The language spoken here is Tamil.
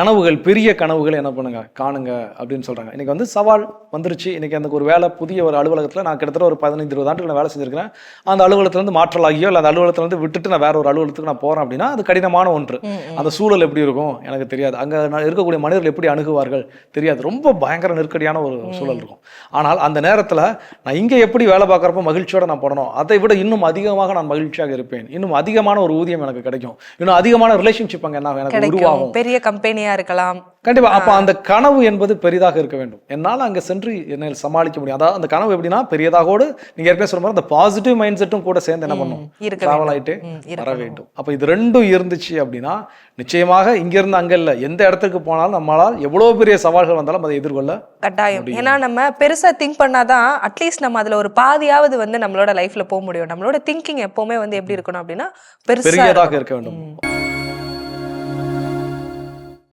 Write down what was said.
கனவுகள், பெரிய கனவுகள் என்ன பண்ணுங்க, காணுங்க அப்படின்னு சொல்றாங்க. இன்னைக்கு வந்து சவால் வந்துருச்சு. இன்னைக்கு எனக்கு ஒரு வேலை, புதிய ஒரு அலுவலகத்துல நான் கிட்டத்தட்ட ஒரு 15, 20 ஆண்டுகள் நான் வேலை செஞ்சிருக்கிறேன். அந்த அலுவலகத்திலிருந்து மாற்றலாகியோ, இல்ல அந்த அலுவலகத்திலிருந்து விட்டுட்டு நான் வேற ஒரு அலுவலகத்துக்கு நான் போறேன் அப்படின்னா, அது கடினமான ஒன்று. அந்த சூழல் எப்படி இருக்கும் எனக்கு தெரியாது. அங்க இருக்கக்கூடிய மனிதர்கள் எப்படி அணுகுவார்கள் தெரியாது. ரொம்ப பயங்கர நெருக்கடியான ஒரு சூழல் இருக்கும். ஆனால் அந்த நேரத்துல நான் இங்க எப்படி வேலை பார்க்கறப்போ மகிழ்ச்சியோட நான் பண்ணணும், அதை விட இன்னும் அதிகமாக நான் மகிழ்ச்சியாக இருப்பேன். இன்னும் அதிகமான ஒரு ஊதியம் எனக்கு கிடைக்கும். இன்னும் அதிகமான ரிலேஷன்ஷிப் அங்க என்ன எனக்கு உருவாகும். பெரிய கம்பெனியா இருக்கலாம். கண்டிப்பா. அப்ப அந்த கனவு என்பது பெரிதாக இருக்க வேண்டும். என்னால அங்க சென்று என்னை சமாளிக்க முடியும். அதாவது அந்த கனவு எப்படின்னா பெரியதாகோடு நீங்க ஏற்கனவே சொல்ற மாதிரி அந்த பாசிட்டிவ் மைண்ட் செட்டும் கூட சேர்ந்து என்ன பண்ணும், டிராவல் ஆயிட்டு வர வேண்டும். அப்ப இது ரெண்டும் இருந்துச்சு அப்படின்னா நிச்சயமாக இங்க இருந்து அங்க இல்ல, எந்த இடத்துக்கு போனாலும் நம்மளால் எவ்வளவு பெரிய சவால்கள் வந்தாலும் அதை எதிர்கொள்ள கட்டாயம். ஏன்னா நம்ம பெருசா திங்க் பண்ணாதான் அட்லீஸ்ட் நம்ம அதுல ஒரு பாதியாவது வந்து நம்மளோட லைஃப்ல போக முடியும். நம்மளோட திங்கிங் எப்பவுமே வந்து எப்படி இருக்கணும் அப்படின்னா பெருசா பெரியதாக இருக்க வேண்டும்.